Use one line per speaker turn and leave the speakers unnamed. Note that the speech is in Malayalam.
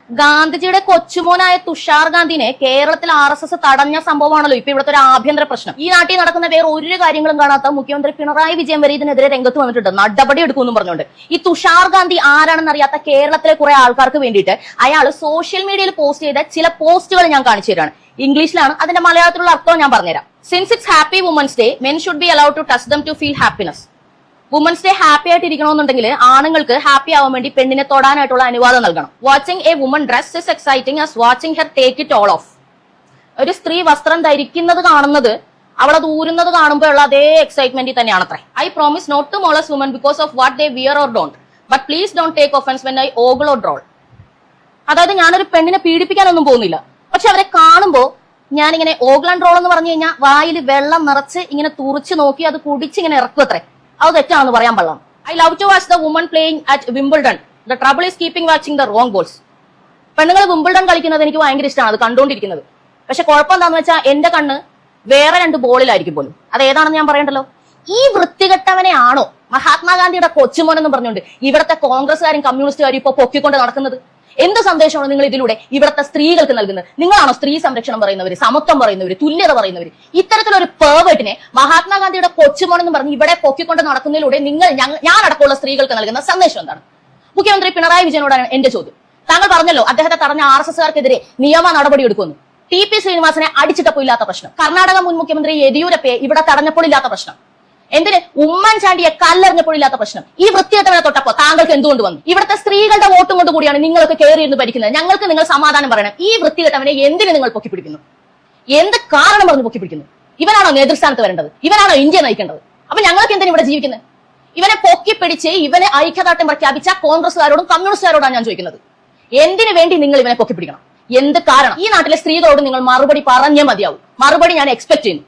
ഗാന്ധിജിയുടെ കൊച്ചുമോനായ തുഷാർ ഗാന്ധിനെ കേരളത്തിൽ RSS തടഞ്ഞ സംഭവമാണല്ലോ ഇപ്പൊ ഇവിടുത്തെ ഒരു ആഭ്യന്തര പ്രശ്നം. ഈ നാട്ടിൽ നടക്കുന്ന വേറെ ഒരു കാര്യങ്ങളും കാണാത്ത മുഖ്യമന്ത്രി പിണറായി വിജയൻ വരെ ഇതിനെതിരെ രംഗത്ത് വന്നിട്ടുണ്ട്, നടപടി എടുക്കുമെന്നും പറഞ്ഞുകൊണ്ട്. ഈ തുഷാർ ഗാന്ധി ആരാണെന്ന് അറിയാത്ത കേരളത്തിലെ കുറെ ആൾക്കാർക്ക് വേണ്ടിയിട്ട് അയാൾ സോഷ്യൽ മീഡിയയിൽ പോസ്റ്റ് ചെയ്ത ചില പോസ്റ്റുകൾ ഞാൻ കാണിച്ചു തരാണ്. ഇംഗ്ലീഷിലാണ്, അതിന്റെ മലയാളത്തിലുള്ള അർത്ഥം ഞാൻ പറഞ്ഞുതരാം. Since it's happy women's day, men should be allowed to touch them to feel happiness. Women's day happy ആയിട്ട് ഇരിക്കണമെന്നുണ്ടെങ്കിൽ ആണുങ്ങൾക്ക് ഹാപ്പി ആവാൻ വേണ്ടി പെണ്ണിനെ തൊടാനായിട്ടുള്ള അനുവാദം നൽകണം. Watching A woman dress is exciting as watching her take it all of. ഒരു സ്ത്രീ വസ്ത്രം ധരിക്കുന്നത് കാണുന്നത് അവളത് ഊരുന്നത് കാണുമ്പോൾ ഉള്ള അതേ എക്സൈറ്റ്മെന്റിൽ തന്നെയാണത്രേ. I promise not to molest woman because of what they wear or don't, but please don't take offence when I ogle or drool. അതായത് ഞാനൊരു പെണ്ണിനെ പീഡിപ്പിക്കാനൊന്നും പോകുന്നില്ല, പക്ഷെ അവരെ കാണുമ്പോ ഞാനിങ്ങനെ ഓഗിൾ ആൻഡ് ഡ്രോൾ എന്ന് പറഞ്ഞു കഴിഞ്ഞാൽ വായിൽ വെള്ളം നിറച്ച് ഇങ്ങനെ തുറിച്ച് നോക്കി അത് കുടിച്ച് ഇങ്ങനെ ഇറക്കുമത്രേ. അത് തെറ്റാണെന്ന് പറയാൻ പാടില്ല. I love to watch the woman playing at Wimbledon. The trouble is keeping watching the wrong balls. പെണ്ണുങ്ങൾ വിംബിൾഡൺ കളിക്കുന്നത് എനിക്ക് ഭയങ്കര ഇഷ്ടമാണ്, അത് കണ്ടുകൊണ്ടിരിക്കുന്നത്. പക്ഷെ കുഴപ്പം എന്താണെന്ന് വെച്ചാൽ എന്റെ കണ്ണ് വേറെ 2 ബോളിലായിരിക്കും പോലും. അത് ഏതാണെന്ന് ഞാൻ പറയണ്ടല്ലോ. ഈ വൃത്തികെട്ടവനെ ആണോ മഹാത്മാഗാന്ധിയുടെ കൊച്ചുമോനെന്ന് പറഞ്ഞുകൊണ്ട് ഇവിടുത്തെ കോൺഗ്രസ്സുകാരും കമ്മ്യൂണിസ്റ്റുകാരും ഇപ്പൊ പൊക്കിക്കൊണ്ട് നടക്കുന്നത്? എന്ത് സന്ദേശമാണ് നിങ്ങൾ ഇതിലൂടെ ഇവിടുത്തെ സ്ത്രീകൾക്ക് നൽകുന്നത്? നിങ്ങളാണോ സ്ത്രീ സംരക്ഷണം പറയുന്നവര്, സമത്വം പറയുന്നവര്, തുല്യത പറയുന്നവര്? ഇത്തരത്തിലൊരു പേർവേട്ടിനെ മഹാത്മാഗാന്ധിയുടെ കൊച്ചുമോനെന്ന് പറഞ്ഞ് ഇവിടെ പൊക്കിക്കൊണ്ട് നടക്കുന്നതിലൂടെ നിങ്ങൾ ഞാൻ അടക്കമുള്ള സ്ത്രീകൾക്ക് നൽകുന്ന സന്ദേശം എന്താണ്? മുഖ്യമന്ത്രി പിണറായി വിജയനോടാണ് എന്റെ ചോദ്യം. താങ്കൾ പറഞ്ഞല്ലോ അദ്ദേഹത്തെ തടഞ്ഞ RSSകാർക്കെതിരെ നിയമ നടപടി എടുക്കുമെന്ന്. TP ശ്രീനിവാസനെ അടിച്ചിട്ടപ്പോൾ ഇല്ലാത്ത പ്രശ്നം, കർണാടക മുൻ മുഖ്യമന്ത്രി യെദ്യൂരപ്പയെ ഇവിടെ തടഞ്ഞപ്പോൾ ഇല്ലാത്ത പ്രശ്നം, എന്തിന് ഉമ്മൻചാണ്ടിയെ കല്ലെറിഞ്ഞപ്പോൾ ഇല്ലാത്ത പ്രശ്നം, ഈ വൃത്തികെട്ടവനെ തൊട്ടപ്പോ താങ്കൾക്ക് എന്തുകൊണ്ട് വന്നു? ഇവിടുത്തെ സ്ത്രീകളുടെ വോട്ടും കൊണ്ട് കൂടിയാണ് നിങ്ങളൊക്കെ കയറിയിരുന്ന് ഭരിക്കുന്നത്. ഞങ്ങൾക്ക് നിങ്ങൾ സമാധാനം പറയണം. ഈ വൃത്തികെട്ടവനെ എന്തിന് നിങ്ങൾ പൊക്കിപ്പിടിക്കുന്നു? എന്ത് കാരണം പറഞ്ഞ് പൊക്കിപ്പിടിക്കുന്നു? ഇവനാണോ നേതൃസ്ഥാനത്ത് വരേണ്ടത്? ഇവനാണോ ഇന്ത്യ നയിക്കേണ്ടത്? അപ്പൊ ഞങ്ങൾക്ക് എന്തിനാ ഇവിടെ ജീവിക്കുന്നത്? ഇവനെ പൊക്കിപ്പിടിച്ച് ഇവനെ ഐക്യദാർഢ്യം പ്രഖ്യാപിച്ച കോൺഗ്രസ്സുകാരോടും കമ്മ്യൂണിസ്റ്റുകാരോടാണ് ഞാൻ ചോദിക്കുന്നത്. എന്തിനു വേണ്ടി നിങ്ങൾ ഇവനെ പൊക്കിപ്പിടിക്കണം? എന്ത് കാരണം? ഈ നാട്ടിലെ സ്ത്രീകളോട് നിങ്ങൾ മറുപടി പറഞ്ഞേ മതിയാവും. മറുപടി ഞാൻ എക്സ്പെക്ട് ചെയ്യുന്നു.